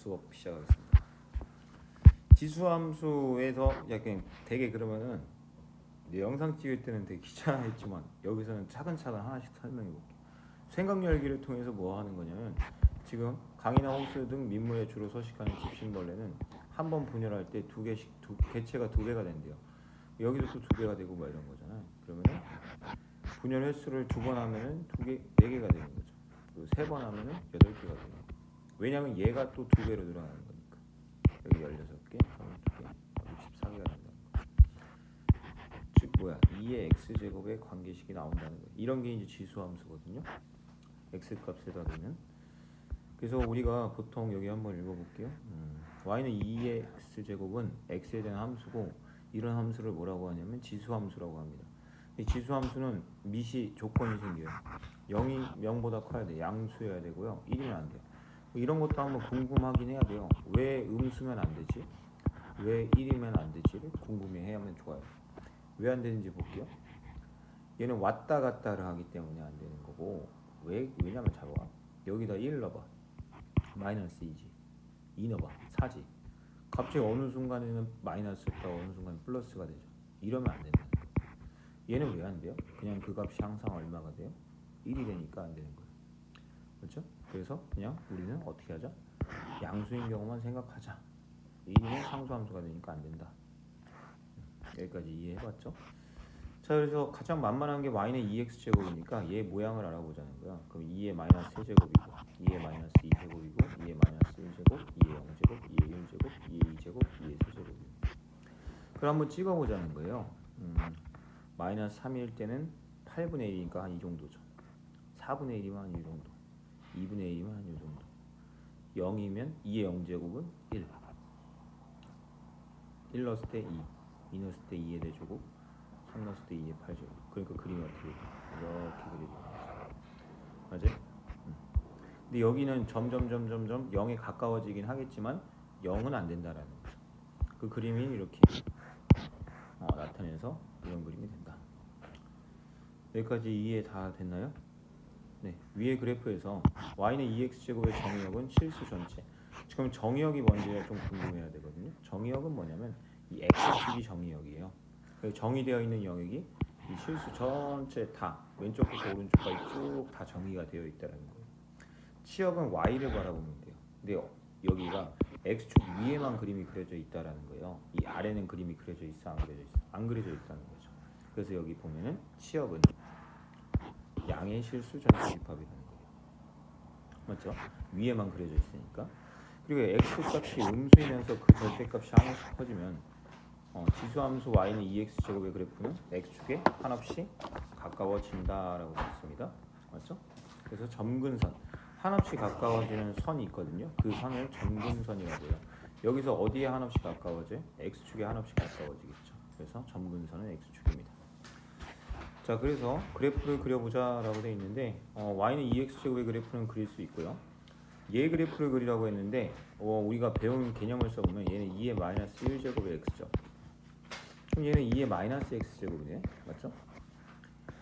수업 시작하겠습니다. 지수함수에서 약간 되게 그러면은 영상 찍을 때는 되게 귀찮아했지만 여기서는 차근차근 하나씩 설명해 볼게요. 생각 열기를 통해서 뭐 하는 거냐면 지금 강이나 호수 등 민물에 주로 서식하는 집신벌레는 한 번 분열할 때 개체가 두 배가 된대요. 여기서 또 두 배가 되고 뭐 이런 거잖아요. 그러면은 분열 횟수를 두 번 하면은 네 개가 되는 거죠. 그리고 세 번 하면은 8개가 되는 거예요. 왜냐면 얘가 또 두 배로 늘어나는 거니까. 여기 16개, 22개, 64개가 된다. 즉 뭐야? 2의 x제곱의 관계식이 나온다는 거예요. 이런 게 이제 지수함수거든요. x 값에다 두면. 그래서 우리가 보통 여기 한번 읽어볼게요. y는 2의 x제곱은 x에 대한 함수고 이런 함수를 뭐라고 하냐면 지수함수라고 합니다. 이 지수함수는 미시 조건이 생겨요. 0이 0보다 커야 돼. 양수여야 되고요. 1이면 안 돼요. 이런 것도 한번 궁금하긴 해야 돼요. 왜 음수면 안 되지? 왜 1이면 안 되지를 궁금해하면 좋아요. 왜 안 되는지 볼게요. 얘는 왔다 갔다를 하기 때문에 안 되는 거고 왜냐면 잘 봐. 여기다 1 넣어봐. 마이너스 2지. 2 넣어봐. 4지. 갑자기 어느 순간에는 마이너스였다 어느 순간 플러스가 되죠. 이러면 안 된다는 거예요. 얘는 왜 안 돼요? 그냥 그 값이 항상 얼마가 돼요? 1이 되니까 안 되는 거예요. 그렇죠? 그래서 그냥 우리는 어떻게 하자? 양수인 경우만 생각하자. 1이면 상수함수가 되니까 안 된다. 여기까지 이해해봤죠? 자, 그래서 가장 만만한 게 y는 2x제곱이니까 얘 모양을 알아보자는 거야. 그럼 2의 마이너스 3제곱이고 2의 마이너스 2제곱이고 2의 마이너스 1제곱 2의 0제곱 2의 1제곱 2의 2제곱 2의 3제곱이고 그럼 한번 찍어보자는 거예요. 마이너스 3일 때는 8분의 1이니까 한 이 정도죠. 4분의 1이면 한 이 정도. 2분의 1이면 한 이 정도. 0이면 2의 0제곱은 1. 1 넣었을 때 2 넣었을 때 2의 대제곱, 3 넣었을 때 2의 8제곱. 그러니까 그림이 어떻게 돼? 이렇게 그려지는 거죠. 맞아요? 근데 여기는 점점 0에 가까워지긴 하겠지만 0은 안 된다라는 거죠. 그 그림이 이렇게 나타내서 이런 그림이 된다. 여기까지 이해 다 됐나요? 네, 위의 그래프에서 y는 2x제곱의 정의역은 실수 전체. 지금 정의역이 뭔지 좀 궁금해야 되거든요. 정의역은 뭐냐면 이 x축이 정의역이에요. 정의되어 있는 영역이 이 실수 전체 다 왼쪽부터 오른쪽까지 쭉 다 정의가 되어 있다는 거예요. 치역은 y를 바라보면 돼요. 근데 여기가 x축 위에만 그림이 그려져 있다라는 거예요. 이 아래는 그림이 그려져 있어, 안 그려져 있어? 안 그려져 있다는 거죠. 그래서 여기 보면은 치역은 양의 실수 전체 집합이라는 거예요. 맞죠? 위에만 그려져 있으니까. 그리고 x 값이 음수이면서 그 절대값이 하나씩 커지면 지수함수 y는 2x제곱의 그래프는 x축에 한없이 가까워진다라고 했습니다. 맞죠? 그래서 점근선, 한없이 가까워지는 선이 있거든요. 그 선을 점근선이라고 해요. 여기서 어디에 한없이 가까워져요? x축에 한없이 가까워지겠죠. 그래서 점근선은 x축입니다. 자, 그래서 그래프를 그려보자라고 되어 있는데 y는 2x제곱의 그래프는 그릴 수 있고요. 얘 그래프를 그리라고 했는데 우리가 배운 개념을 써보면 얘는 2의 마이너스 1제곱의 x죠. 그럼 얘는 2의 마이너스 x제곱이네. 맞죠?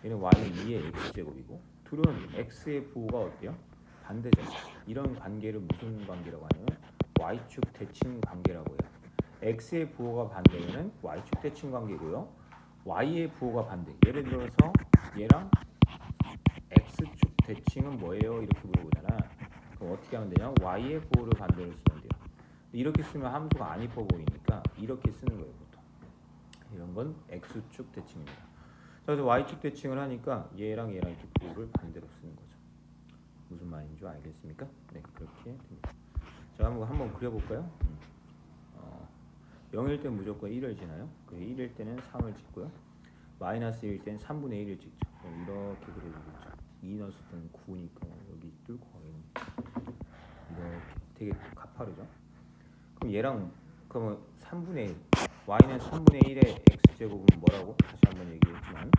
얘는 y는 2의 x제곱이고 둘은 x의 부호가 어때요? 반대죠. 이런 관계를 무슨 관계라고 하냐면 y축 대칭 관계라고 해요. x의 부호가 반대면 y축 대칭 관계고요. y의 부호가 반대. 예를 들어서 얘랑 x축 대칭은 뭐예요? 이렇게 물어보잖아. 그럼 어떻게 하면 되냐? y의 부호를 반대로 쓰면 돼요. 이렇게 쓰면 함수가 안 이뻐 보이니까 이렇게 쓰는 거예요, 보통. 이런 건 x축 대칭입니다. 그래서 y축 대칭을 하니까 얘랑 이렇게 부호를 반대로 쓰는 거죠. 무슨 말인지 좀 알겠습니까? 네, 그렇게 됩니다. 자, 한번 그려볼까요? 0일 땐 무조건 1을 지나요. 1일 때는 3을 찍고요. 마이너스 1일 때는 3분의 1을 찍죠. 이렇게 그려지겠죠. 2 넣었을 때는 9니까 여기 뚫고 가겠네. 이렇게 되게 가파르죠. 그럼 얘랑 그러면 3분의 1 y는 3분의 1의 x제곱은 뭐라고? 다시 한번 얘기했지만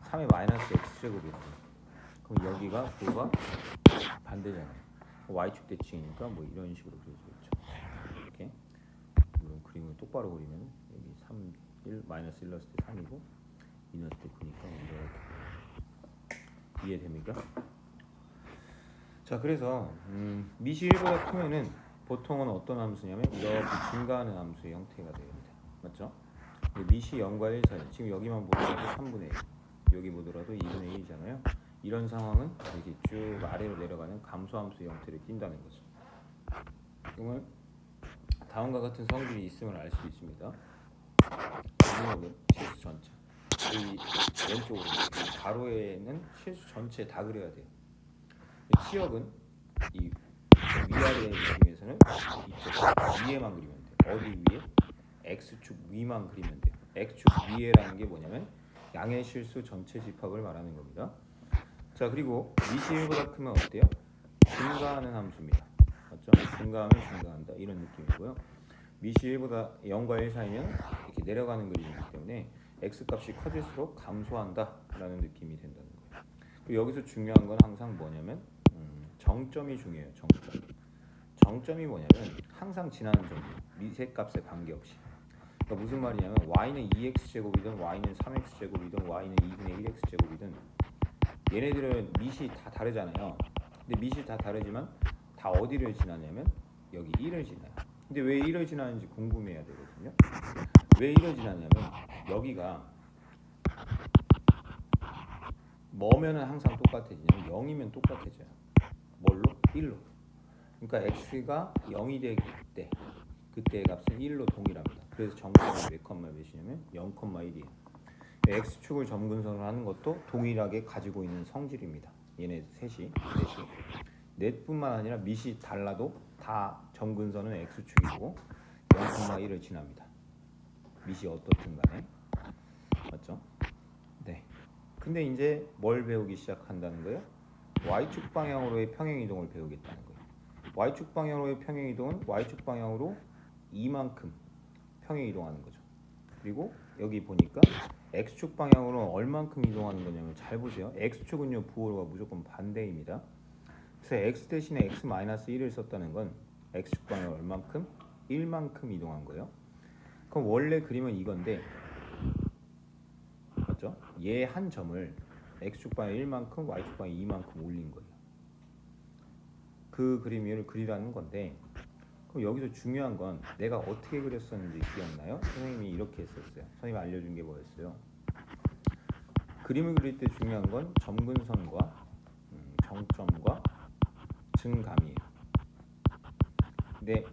3의 마이너스 x제곱이라고. 그럼 여기가 부호가 반대잖아요. y축 대칭이니까 뭐 이런 식으로 그려지겠죠. 이렇게 물론 그림을 똑바로 그리면 여기 3, 1, 마이너스 1 넣었을 때 3이고 2 넣었을 때 9니까 이렇게 이해됩니까? 자, 그래서 미시 1보다 크면은 보통은 어떤 함수냐면 이렇게 증가하는 함수의 형태가 됩니다. 맞죠? 미시 0과 1 사이. 지금 여기만 보더라도 3분의 1, 여기 보더라도 2분의 1이잖아요. 이런 상황은 이렇게 쭉 아래로 내려가는 감소함수의 형태를 띈다는 거죠. 그러면 다음과 같은 성질이 있음을 알 수 있습니다. 마지막은 실수 전체. 이 왼쪽으로 이 가로에는 실수 전체 다 그려야 돼요. 치역은 이 위아래 느낌에서는 이쪽 위에만 그리면 돼요. 어디 위에? x축 위만 그리면 돼요. x축 위에라는 게 뭐냐면 양의 실수 전체 집합을 말하는 겁니다. 자, 그리고 미시 1보다 크면 어때요? 증가하는 함수입니다. 맞죠? 증가하면 증가한다 이런 느낌이고요. 미시 1보다 0과 1 사이면 이렇게 내려가는 그림이기 때문에 x값이 커질수록 감소한다 라는 느낌이 된다는 거예요. 그리고 여기서 중요한 건 항상 뭐냐면 정점이 중요해요. 정점이 뭐냐면 항상 지나는 점이에요. 미세값에 관계없이. 그러니까 무슨 말이냐면 y는 2x제곱이든 y는 3x제곱이든 y는 2분의 1x제곱이든 얘네들은 밑이 다 다르잖아요. 근데 밑이 다 다르지만 다 어디를 지나냐면 여기 1을 지나요. 근데 왜 1을 지나는지 궁금해야 되거든요. 왜 1을 지나냐면 여기가 뭐면은 항상 똑같아지냐면 0이면 똑같아져요. 뭘로? 1로. 그러니까 x가 0이 될 때 그때의 값은 1로 동일합니다. 그래서 정점이 몇 컴마 몇이냐면 0,1이에요. x축을 점근선으로 하는 것도 동일하게 가지고 있는 성질입니다. 얘네 넷이 넷뿐만 아니라 밑이 달라도 다 점근선은 x축이고 0,1을 지납니다. 밑이 어떻든 간에. 맞죠? 네. 근데 이제 뭘 배우기 시작한다는 거예요? y축 방향으로의 평행이동을 배우겠다는 거예요. y축 방향으로의 평행이동은 y축 방향으로 이만큼 평행이동하는 거죠. 그리고 여기 보니까 x축 방향으로 얼만큼 이동하는 거냐면 잘 보세요. x축은요 부호가 무조건 반대입니다. 그래서 x 대신에 x-1을 썼다는 건 x축 방향 얼만큼? 1만큼 이동한 거예요. 그럼 원래 그림은 이건데 맞죠? 얘 한 점을 x축 방향 1만큼 y축 방향 2만큼 올린 거예요. 그 그림을 그리라는 건데 그럼 여기서 중요한 건 내가 어떻게 그렸었는지 기억나요? 선생님이 이렇게 했었어요. 선생님이 알려준 게 뭐였어요? 그림을 그릴 때 중요한 건 점근선과 정점과 증감이에요. 근데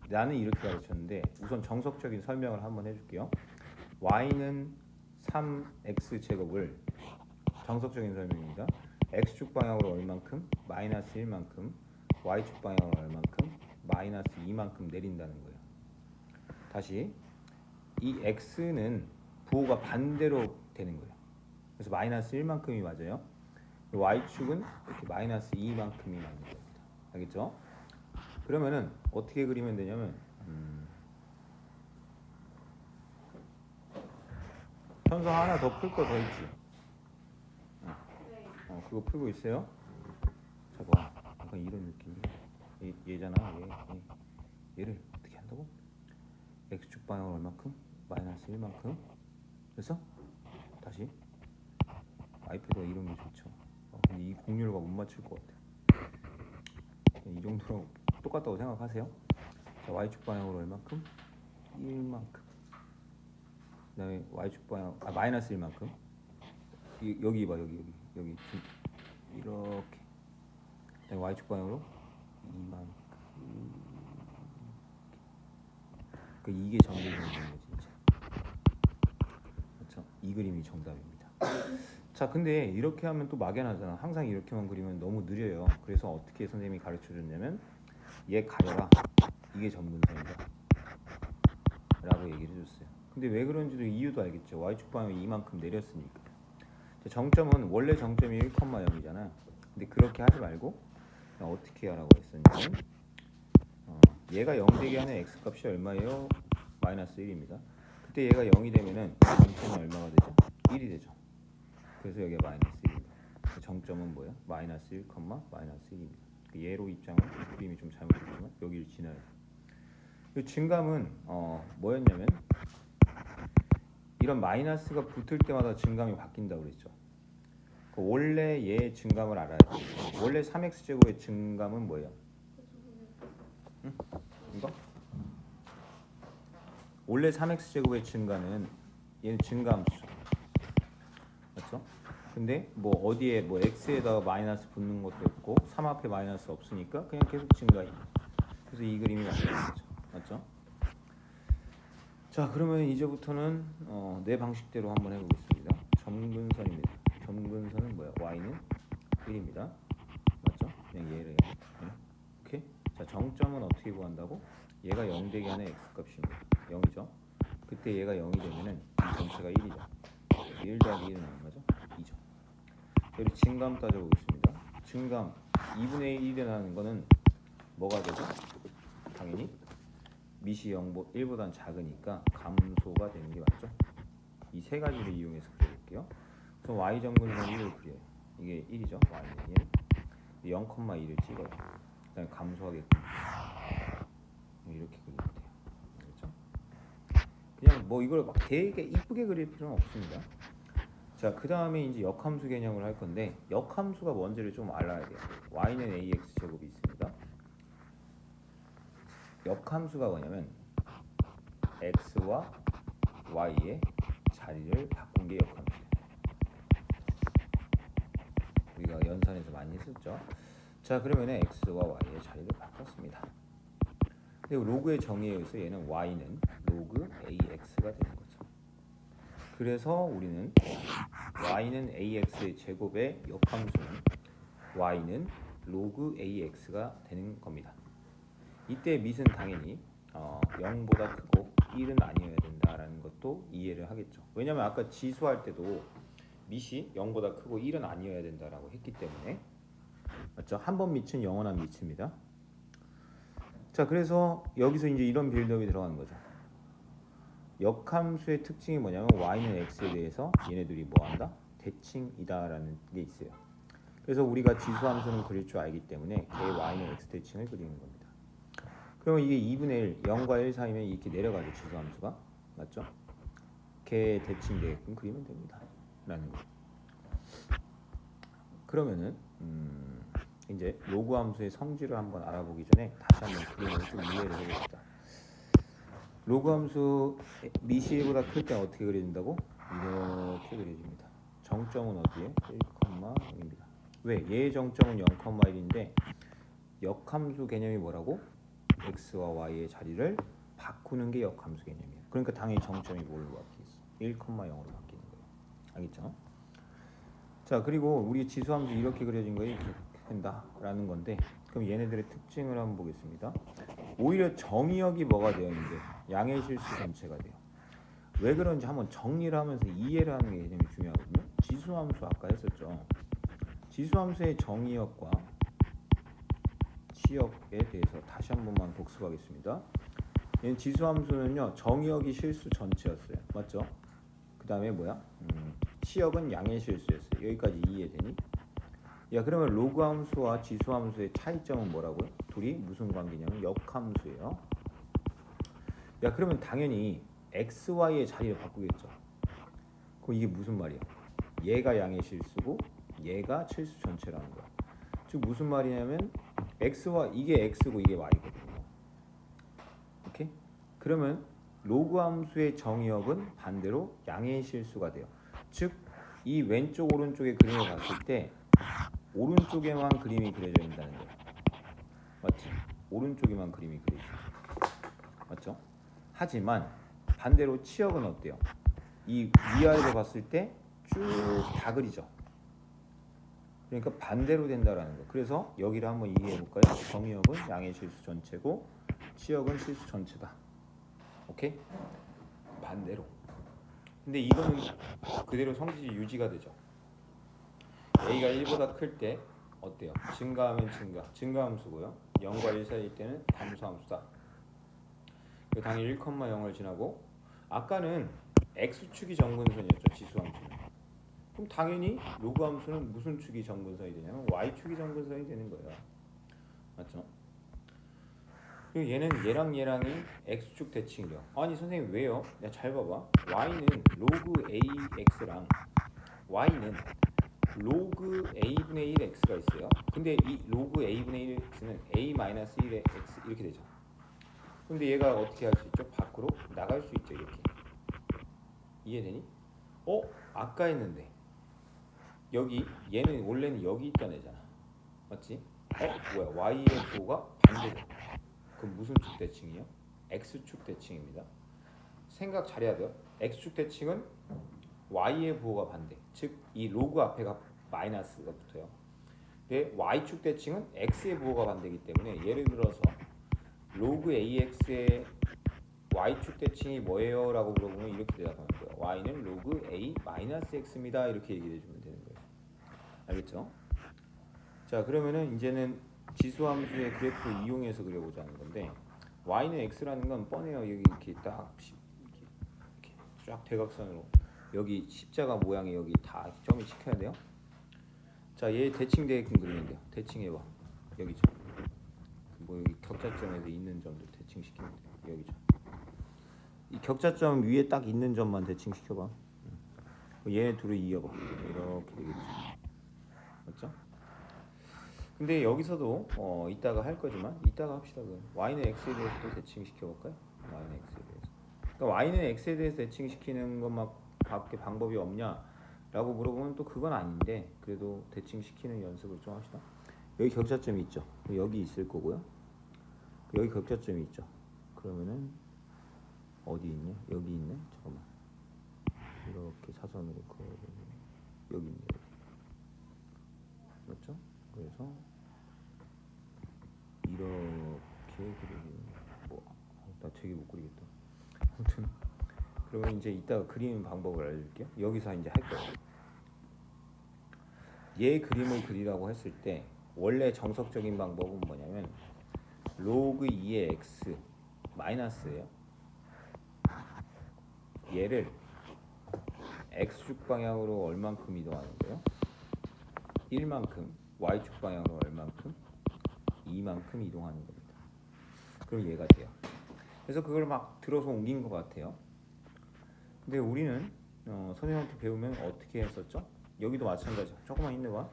나는 이렇게 가르쳤는데 우선 정석적인 설명을 한번 해줄게요. y는 3x제곱을 정석적인 설명입니다. x축 방향으로 얼만큼? 마이너스 1만큼 y축 방향으로 얼만큼? 마이너스 2만큼 내린다는 거예요. 다시 이 x는 부호가 반대로 되는 거예요. 그래서 마이너스 1만큼이 맞아요. y축은 이렇게 마이너스 2만큼이 맞는 겁니다. 알겠죠? 그러면은 어떻게 그리면 되냐면 현서 하나 더 풀 거 더 있지? 그거 풀고 있어요? 잠깐 약간 이런 느낌이야. 얘잖아. 얘를 어떻게 한다고? x축 방향으로 얼마큼? 마이너스 1만큼. 그래서 다시 아이패드가 이런 게 좋죠. 근데 이 공률과 못 맞출 것 같아. 이 정도로 똑같다고 생각하세요. 자, y축 방향으로 얼마큼? 1만큼. 그다음에 y축 방향 마이너스 1만큼. 여기 봐 여기 이렇게. 그다음에 y축 방향으로 2만큼. 그 이게 정답인 거예요 진짜. 그렇죠? 이 그림이 정답입니다. 자, 근데 이렇게 하면 또 막연하잖아. 항상 이렇게만 그리면 너무 느려요. 그래서 어떻게 선생님이 가르쳐줬냐면 얘 가려라. 이게 점근선이다 라고 얘기를 해줬어요. 근데 왜 그런지도 이유도 알겠죠. y축 방향이 이만큼 내렸으니까. 정점은 원래 정점이 1,0이잖아. 근데 그렇게 하지 말고 그냥 어떻게 하라고 했었냐면 얘가 0 되게 하는 x값이 얼마예요? 마이너스 1입니다. 그때 얘가 0이 되면은 정점은 얼마가 되죠? 1이 되죠. 그래서 여기가 마이너스 1입니다. 정점은 뭐예요? 마이너스 1, 마이너스 1입니다. 얘로 입장은 그림이 좀 잘못됐지만 여기를 지나야 돼요. 증감은 뭐였냐면 이런 마이너스가 붙을 때마다 증감이 바뀐다고 그랬죠. 원래 얘 증감을 알아야 돼요. 원래 3x제곱의 증감은 뭐예요? 응? 원래 3x제곱의 증가는 얘는 증가함수 맞죠? 근데 뭐 어디에 뭐 x에다가 마이너스 붙는 것도 없고 3 앞에 마이너스 없으니까 그냥 계속 증가해. 그래서 이 그림이 나오는 거죠. 맞죠? 자, 그러면 이제부터는 내 방식대로 한번 해보겠습니다. 점근선입니다. 점근선은 뭐야? y는 1입니다. 맞죠? 그냥 얘를 해요. 네. 오케이? 자, 정점은 어떻게 구한다고? 얘가 0 되게 하는 x값입니다. 0이죠? 그때 얘가 0이 되면은 이 전체가 1이죠. 1 더하기 1은 얼마죠? 2죠. 여기 증감 따져보겠습니다. 증감 2분의 1이 나는 거는 뭐가 되죠? 당연히 밑이 1보다는 작으니까 감소가 되는 게 맞죠? 이 세 가지를 이용해서 그려볼게요. 그래서 y 정근선 1을 그려요. 이게 1이죠. y는 1. 0,1을 찍어요. 그다음에 감소하게끔 이렇게 그리면 돼요. 그렇죠? 그냥 뭐 이걸 막 되게 이쁘게 그릴 필요는 없습니다. 자, 그 다음에 이제 역함수 개념을 할 건데 역함수가 뭔지를 좀 알아야 돼요. y는 ax 제곱이 있습니다. 역함수가 뭐냐면 x와 y의 자리를 바꾼 게 역함수예요. 우리가 연산에서 많이 했었죠. 자, 그러면 x와 y의 자리를 바꿨습니다. 그리고 로그의 정의에 의해서 얘는 y는 로그 ax가 되는 거죠. 그래서 우리는 y는 ax의 제곱의 역함수는 y는 로그 ax가 되는 겁니다. 이때 밑은 당연히 0보다 크고 1은 아니어야 된다라는 것도 이해를 하겠죠. 왜냐면 아까 지수할 때도 밑이 0보다 크고 1은 아니어야 된다라고 했기 때문에 맞죠? 한 번 밑은 영원한 밑입니다. 자, 그래서 여기서 이제 이런 빌드업이 들어가는 거죠. 역함수의 특징이 뭐냐면 y는 x에 대해서 얘네들이 뭐한다? 대칭이다라는 게 있어요. 그래서 우리가 지수함수는 그릴 줄 알기 때문에 걔 y는 x 대칭을 그리는 겁니다. 그러면 이게 2분의 1, 0과 1 사이면 이렇게 내려가죠. 지수함수가. 맞죠? 걔 대칭되게끔 그리면 됩니다. 라는 거. 그러면은 이제 로그 함수의 성질을 한번 알아보기 전에 다시 한번 그림을 좀 이해를 해봅시다. 로그 함수 밑이 1보다 클 때 어떻게 그려진다고? 이렇게 그려집니다. 정점은 어디에? 1,0입니다. 왜? 얘의 정점은 0,1인데 역함수 개념이 뭐라고? x와 y의 자리를 바꾸는 게 역함수 개념이에요. 그러니까 당연히 정점이 뭘로 바뀌겠어? 1,0로 바뀌는 거예요. 알겠죠? 자, 그리고 우리 지수함수 이렇게 그려진 거에 이렇게 된다라는 건데 그럼 얘네들의 특징을 한번 보겠습니다. 오히려 정의역이 뭐가 되어 있는데 양의 실수 전체가 돼요. 왜 그런지 한번 정리를 하면서 이해를 하는 게 굉장히 중요하거든요. 지수함수 아까 했었죠. 지수함수의 정의역과 치역에 대해서 다시 한 번만 복습하겠습니다. 얘는 지수함수는요 정의역이 실수 전체였어요. 맞죠? 그 다음에 뭐야? 치역은 양의 실수였어요. 여기까지 이해되니? 야, 그러면 로그 함수와 지수 함수의 차이점은 뭐라고요? 둘이 무슨 관계냐면 역함수예요. 야, 그러면 당연히 x, y의 자리를 바꾸겠죠. 그럼 이게 무슨 말이야? 얘가 양의 실수고 얘가 실수 전체라는 거야. 즉 무슨 말이냐면 x와 이게 x고 이게 y거든요. 오케이? 그러면 로그 함수의 정의역은 반대로 양의 실수가 돼요. 즉 이 왼쪽 오른쪽의 그림을 봤을 때 오른쪽에만 그림이 그려져 있다는 거예요. 맞지? 오른쪽에만 그림이 그려져 있어요. 맞죠? 하지만 반대로 치역은 어때요? 이 위아래로 봤을 때 쭉 다 그리죠. 그러니까 반대로 된다라는 거. 그래서 여기를 한번 이해해 볼까요? 정의역은 양의 실수 전체고 치역은 실수 전체다. 오케이? 반대로. 근데 이거는 그대로 성질이 유지가 되죠. a가 1보다 클 때 어때요? 증가하면 증가함수고요. 0과 1 사이일 때는 감소함수다. 당연히 1,0을 지나고 아까는 x축이 정근선이었죠. 지수함수는. 그럼 당연히 로그함수는 무슨 축이 정근선이 되냐면 y축이 정근선이 되는 거예요. 맞죠? 그리고 얘는 얘랑이 x축 대칭이래요. 아니 선생님 왜요? 야, 잘 봐봐. y는 로그 ax랑 y는 로그 a분의 1 x가 있어요. 근데 이 로그 a분의 1 x는 a-1의 x 이렇게 되죠. 근데 얘가 어떻게 할 수 있죠? 밖으로 나갈 수 있죠. 이렇게. 이해되니? 아까 했는데 여기 얘는 원래는 여기 있던 애잖아. 맞지? 뭐야? y의 부호가 반대죠. 그럼 무슨 축 대칭이요? x축 대칭입니다. 생각 잘해야 돼요. x축 대칭은 y의 부호가 반대. 즉 이 로그 앞에가 마이너스가 붙어요. 근데 y축 대칭은 x의 부호가 반대이기 때문에 예를 들어서 로그 ax의 y축 대칭이 뭐예요? 라고 물어보면 이렇게 대답하는 거예요. y는 로그 a 마이너스 x입니다. 이렇게 얘기해 주면 되는 거예요. 알겠죠? 자, 그러면은 이제는 지수함수의 그래프를 이용해서 그려보자는 건데 y는 x라는 건 뻔해요. 여기 이렇게 딱 이렇게 쫙 대각선으로 여기 십자가 모양이 여기 다 점이 찍혀야 돼요. 자, 얘 대칭되게끔 그리면 돼요. 대칭해봐. 여기죠. 뭐 여기 격자점에서 있는 점도 대칭시키면 돼요. 여기죠. 이 격자점 위에 딱 있는 점만 대칭시켜봐. 얘네 둘을 이어봐. 이렇게 되겠죠. 맞죠? 근데 여기서도 이따가 할 거지만 이따가 합시다. 그럼 y는 x에 대해서 또 대칭시켜 볼까요? y는 x에 대해서. 그러니까 y는 x에 대해서 대칭시키는 것밖에 방법이 없냐라고 물어보면 또 그건 아닌데 그래도 대칭시키는 연습을 좀 합시다. 여기 격자점이 있죠. 여기 있을 거고요. 여기 격자점이 있죠. 그러면은 어디 있냐? 여기 있네. 잠깐만. 이렇게 사선으로 그어보면 여기 있네. 맞죠? 그래서 이렇게 그리면 나 되게 못 그리겠다. 아무튼 그러면 이제 이따가 그리는 방법을 알려줄게요. 여기서 이제 할 거예요. 얘 그림을 그리라고 했을 때 원래 정석적인 방법은 뭐냐면 로그 2의 x 마이너스예요. 얘를 x축 방향으로 얼만큼 이동하는 거예요? 1만큼, y축 방향으로 얼만큼? 2만큼 이동하는 겁니다. 그럼 얘가 돼요. 그래서 그걸 막 들어서 옮긴 것 같아요. 근데 우리는 선생님한테 배우면 어떻게 했었죠? 여기도 마찬가지죠. 조금만 힘내봐.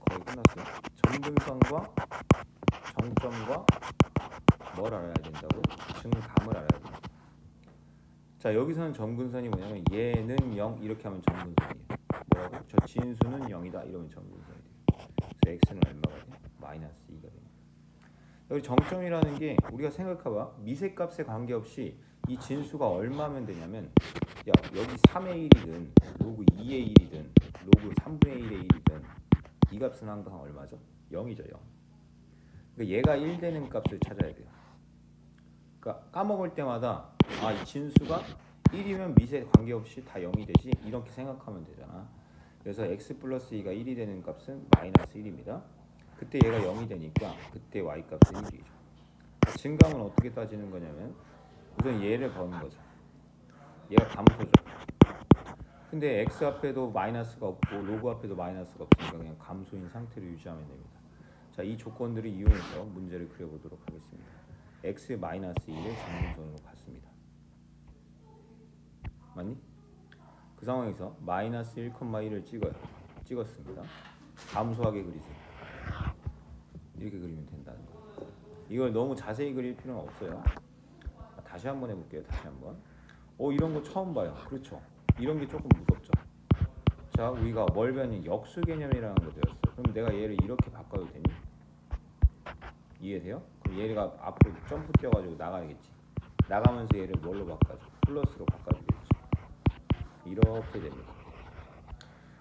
거의 끝났어요. 점근선과 정점과 뭘 알아야 된다고? 증감을 알아야 돼요. 자, 여기서는 점근선이 뭐냐면 얘는 0 이렇게 하면 점근선이에요. 뭐라고? 저 진수는 0이다 이러면 점근선이 돼요. 그래서 x는 얼마가 돼? 마이너스 2가 됩니다. 여기 정점이라는 게 우리가 생각해봐. 미세값에 관계없이 이 진수가 얼마면 되냐면 야, 여기 3의 1이든 로그 2의 1이든 로그 3분의 1의 1이든 이 값은 항상 얼마죠? 0이죠. 0. 그러니까 얘가 1 되는 값을 찾아야 돼요. 그러니까 까먹을 때마다 이 진수가 1이면 미세 관계없이 다 0이 되지 이렇게 생각하면 되잖아. 그래서 x 플러스 2가 1이 되는 값은 마이너스 1입니다. 그때 얘가 0이 되니까 그때 y 값은 1이죠. 증감은 어떻게 따지는 거냐면 우선 얘를 버는 거죠. 얘가 감소죠. 근데 x 앞에도 마이너스가 없고 로그 앞에도 마이너스가 없으니까 그냥 감소인 상태를 유지하면 됩니다. 자, 이 조건들을 이용해서 문제를 그려보도록 하겠습니다. x 마이너스 2를 정근선으로 봤습니다. 맞니? 그 상황에서 마이너스 1,1을 찍었습니다. 감소하게 그리세요. 이렇게 그리면 된다는 거. 이걸 너무 자세히 그릴 필요는 없어요. 다시 한번 해볼게요. 다시 한번. 이런 거 처음 봐요. 그렇죠? 이런 게 조금 무섭죠. 자, 우리가 뭘 배웠니? 역수 개념이라는 거 배웠어요. 그럼 내가 얘를 이렇게 바꿔도 되니? 이해돼요? 그럼 얘가 앞으로 점프 뛰어가지고 나가야겠지. 나가면서 얘를 뭘로 바꿔줘? 플러스로 바꿔주겠지. 이렇게 됩니다.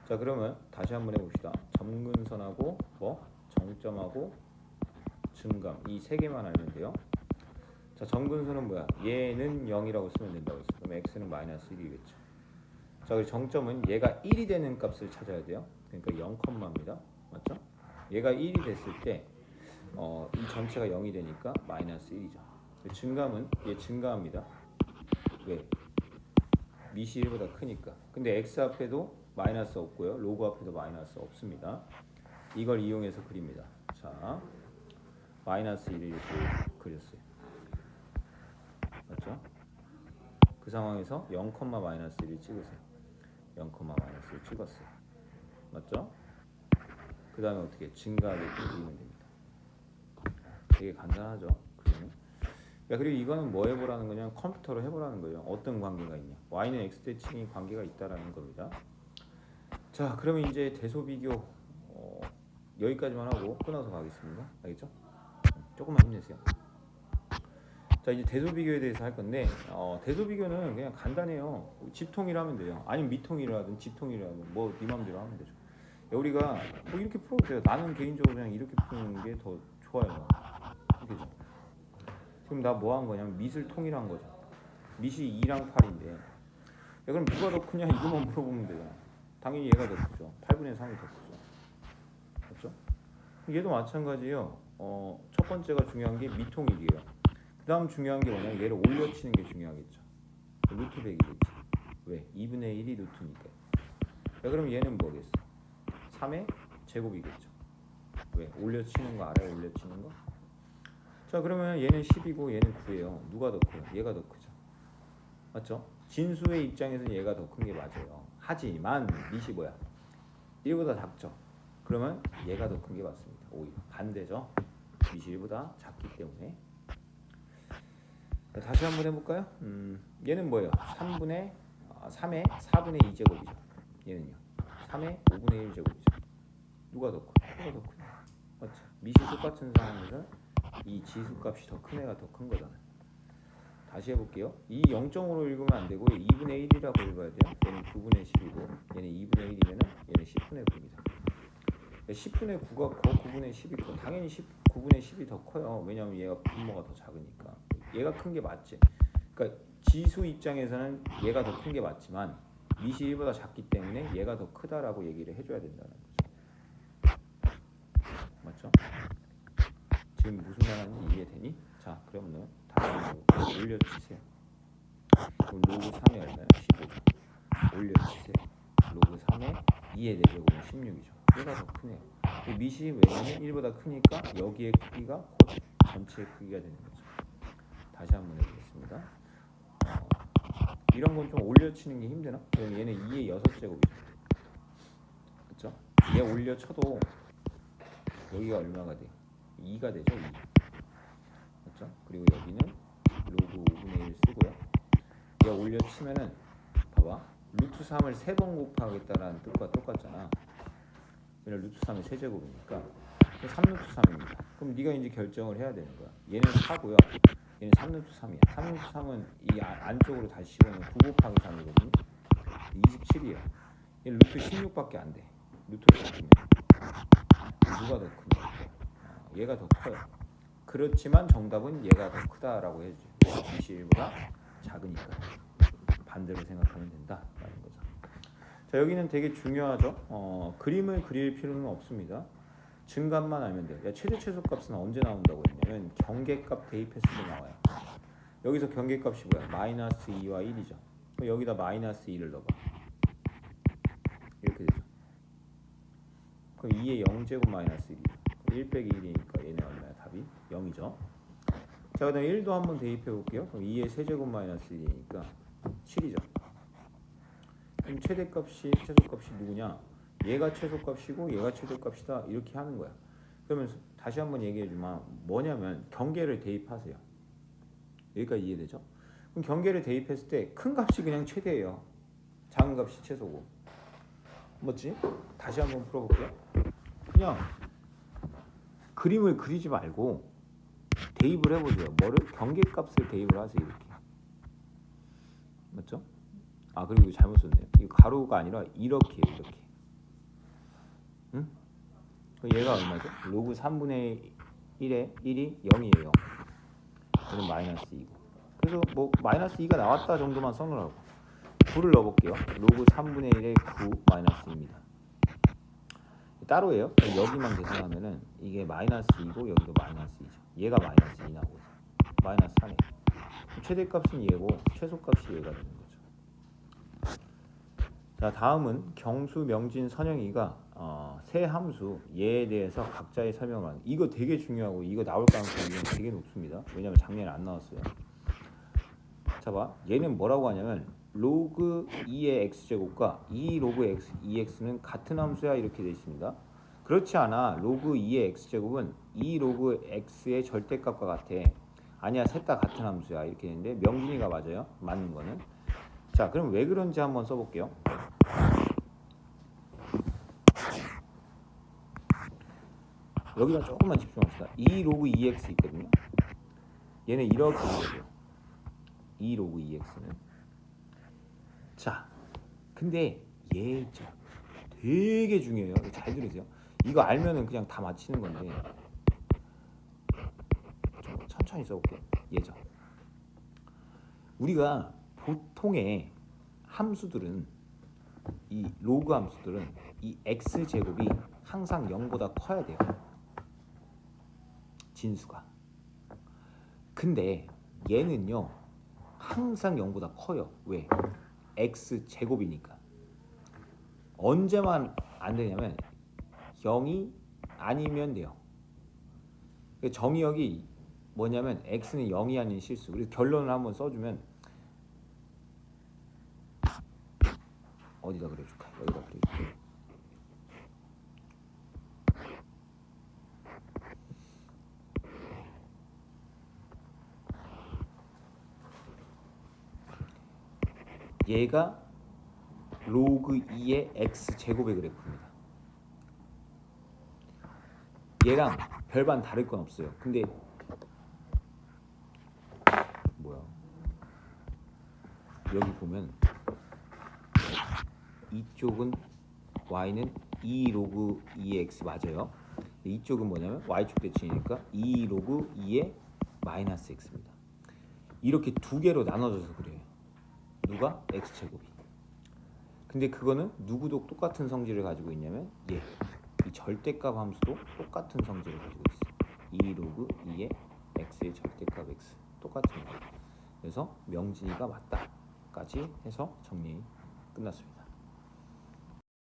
자, 그러면 다시 한번 해봅시다. 점근선하고 정점하고 증감 이 세 개만 알면 돼요. 자, 점근선은 뭐야? 얘는 0이라고 쓰면 된다고 했어요. 그럼 x는 마이너스 1이겠죠. 자, 그리고 정점은 얘가 1이 되는 값을 찾아야 돼요. 그러니까 0,입니다. 맞죠? 얘가 1이 됐을 때 이 전체가 0이 되니까 마이너스 1이죠. 증감은 얘 증가합니다. 왜? 미시 1보다 크니까. 근데 x 앞에도 마이너스 없고요. 로그 앞에도 마이너스 없습니다. 이걸 이용해서 그립니다. 자, 마이너스 1을 이렇게 그렸어요. 맞죠? 그 상황에서 0, 마이너스 1을 찍으세요. 0, 마이너스 1을 찍었어요. 맞죠? 그 다음에 어떻게 증가하게 그리면 됩니다. 되게 간단하죠? 그러면 야, 그리고 이거는 뭐 해보라는 거냐? 컴퓨터로 해보라는 거예요. 어떤 관계가 있냐? y는 x 대칭이 관계가 있다라는 겁니다. 자, 그러면 이제 대소비교 여기까지만 하고 끊어서 가겠습니다. 알겠죠? 조금만 힘내세요. 자, 이제 대소비교에 대해서 할 건데 대소비교는 그냥 간단해요. 집통이라 하면 돼요. 아니면 미통이라든 집통이라든 뭐 네 맘대로 하면 되죠. 야, 우리가 뭐 이렇게 풀어도 돼요. 나는 개인적으로 그냥 이렇게 푸는 게 더 좋아요. 그죠? 지금 나 뭐 한 거냐면 밑을 통일한 거죠. 밑이 2랑 8인데 야, 그럼 누가 더 크냐 이거만 물어보면 되잖아. 당연히 얘가 더 크죠. 8분의 3이 더 크죠. 맞죠? 얘도 마찬가지예요. 첫 번째가 중요한 게 미통일이에요. 그 다음 중요한 게 뭐냐면 얘를 올려치는 게 중요하겠죠. 루트 100이겠지. 왜? 2분의 1이 루트니까. 야, 그럼 얘는 뭐겠어? 3의 제곱이겠죠. 왜? 올려치는 거 알아요? 올려치는 거? 자, 그러면 얘는 10이고 얘는 9예요. 누가 더 커요? 얘가 더 크죠. 맞죠? 진수의 입장에서는 얘가 더 큰 게 맞아요. 하지만 밑이 뭐야? 1보다 작죠. 그러면 얘가 더 큰 게 맞습니다. 오히려 반대죠. 밑이 1보다 작기 때문에. 자, 다시 한번 해볼까요? 얘는 뭐예요? 3의 4분의 2제곱이죠. 얘는요. 3의 5분의 1제곱이죠. 누가 더 커? 얘가 더 크네. 맞죠? 밑이 똑같은 상황에서 이 지수값이 더 큰 애가 더 큰 거잖아요. 다시 해볼게요. 이 0.5로 읽으면 안 되고 2분의 1이라고 읽어야 돼요. 얘는 9분의 10이고 얘는 2분의 1이면 얘는 10분의 9입니다. 10분의 9가 커? 9분의 10이 커? 당연히 9분의 10이 더 커요. 왜냐하면 얘가 분모가 더 작으니까. 얘가 큰 게 맞지. 그러니까 지수 입장에서는 얘가 더 큰 게 맞지만 밑이 1보다 작기 때문에 얘가 더 크다라고 얘기를 해줘야 된다는 거죠. 맞죠? 지금 무슨 말하는지 이해되니? 자, 그러면 다시 올려주세요. 그럼 로그 3이 얼마야? 15죠. 올려주세요. 로그 3에 2의 4제곱은 16이죠. 얘가 더 크네요. 밑이 왜냐면 1보다 크니까 여기의 크기가 곧 전체의 크기가 되는 거죠. 다시 한번 해보겠습니다. 이런 건 좀 올려치는 게 힘드나? 그럼 얘는 2의 6제곱이죠. 그렇죠? 얘 올려쳐도 여기가 얼마가 돼요? 2가 되죠. 2. 그렇죠? 그리고 여기는 로그 5분의 1 쓰고요. 얘 올려치면은 봐봐. 루트 3을 3번 곱하겠다라는 뜻과 똑같잖아. 얘는 루트 3의 세제곱이니까 3루트 3입니다. 그럼 네가 이제 결정을 해야 되는 거야. 얘는 4고요. 얘는 3루트 3이야. 3루트 3은 이 안쪽으로 다시 집어넣으면 9 곱하기 3이거든요. 27이야. 얘 루트 16밖에 안 돼. 루트를 바꾸면 누가 더 크냐? 얘가 더 커요. 그렇지만 정답은 얘가 더 크다라고 해주죠. 21보다 작으니까 반대로 생각하면 된다라는 거죠. 자, 여기는 되게 중요하죠. 그림을 그릴 필요는 없습니다. 증값만 알면 돼요. 야, 최대 최소값은 언제 나온다고 했냐면 경계값 대입했을 때 나와요. 여기서 경계값이 뭐야? 마이너스 2와 1이죠. 그럼 여기다 마이너스 2를 넣어봐. 이렇게 되죠. 그럼 2의 0제곱 마이너스 1이죠. 1 빼기 1이니까 얘는 얼마야? 답이 0이죠. 자, 그 다음에 1도 한번 대입해 볼게요. 그럼 2의 세제곱 마이너스 1이니까 7이죠. 그럼 최대값이 최소값이 누구냐? 얘가 최소값이고 얘가 최대값이다. 이렇게 하는 거야. 그러면 다시 한번 얘기해 주면 뭐냐면 경계를 대입하세요. 여기까지 이해되죠? 그럼 경계를 대입했을 때 큰 값이 그냥 최대예요. 작은 값이 최소고. 뭐지? 다시 한번 풀어볼게요. 그냥 그림을 그리지 말고 대입을 해보세요. 뭐를? 경계값을 대입을 하세요. 이렇게. 맞죠? 아, 그리고 이거 잘못 썼네요. 이거 가로가 아니라 이렇게. 응? 얘가 얼마죠? 로그 3분의 1에 1이 0이에요. 얘는 마이너스 2고. 그래서 뭐 마이너스 2가 나왔다 정도만 써놓으라고. 9를 넣어볼게요. 로그 3분의 1에 9 마이너스 2입니다. 따로예요. 여기만 계산하면은 이게 마이너스 2고 여기도 마이너스 2죠. 얘가 마이너스 2 나오고 마이너스 3이에요. 최대값은 얘고 최소값이 얘가 되는 거죠. 자, 다음은 경수, 명진, 선영이가 세 함수 얘에 대해서 각자의 설명을 하는. 이거 되게 중요하고 이거 나올 가능성이 되게 높습니다. 왜냐면 작년에 안 나왔어요. 자, 봐. 얘는 뭐라고 하냐면 로그 2의 x제곱과 2 로그 x, 2x는 같은 함수야 이렇게 되어 있습니다. 그렇지 않아. 로그 2의 x제곱은 2 로그 x의 절대값과 같아. 아니야 셋 다 같은 함수야 이렇게 되는데 명진이가 맞아요. 맞는 거는. 자 그럼 왜 그런지 한번 써볼게요. 여기다 조금만 집중합시다. 2 로그 2x 있거든요. 얘는 이렇게 되죠. 2 로그 2x는. 자 근데 예죠. 되게 중요해요. 잘 들으세요. 이거 알면은 그냥 다 맞히는 건데 좀 천천히 써볼게요. 예죠. 우리가 보통의 함수들은 이 로그 함수들은 이 x 제곱이 항상 0보다 커야 돼요. 진수가. 근데 얘는요 항상 0보다 커요. 왜? x 제곱이니까. 언제만 안 되냐면 0이 아니면 돼요. 정의역이 뭐냐면 x는 0이 아닌 실수. 그래서 결론을 한번 써주면 어디다 그려줄까? 여기다 그려줄게. 얘가 로그 2의 x 제곱의 그래프입니다. 얘랑 별반 다를 건 없어요. 근데 뭐야? 여기 보면 이쪽은 y는 2 로그 2의 x 맞아요. 이쪽은 뭐냐면 y축 대칭이니까 2 로그 2의 마이너스 x입니다. 이렇게 두 개로 나눠져서 그래요. 누가? x제곱이. 근데 그거는 누구도 똑같은 성질을 가지고 있냐면 얘. 이 절대값 함수도 똑같은 성질을 가지고 있어. 2 로그 2의 x의 절대값 x. 똑같은 거. 그래서 명진이가 맞다까지 해서 정리 끝났습니다.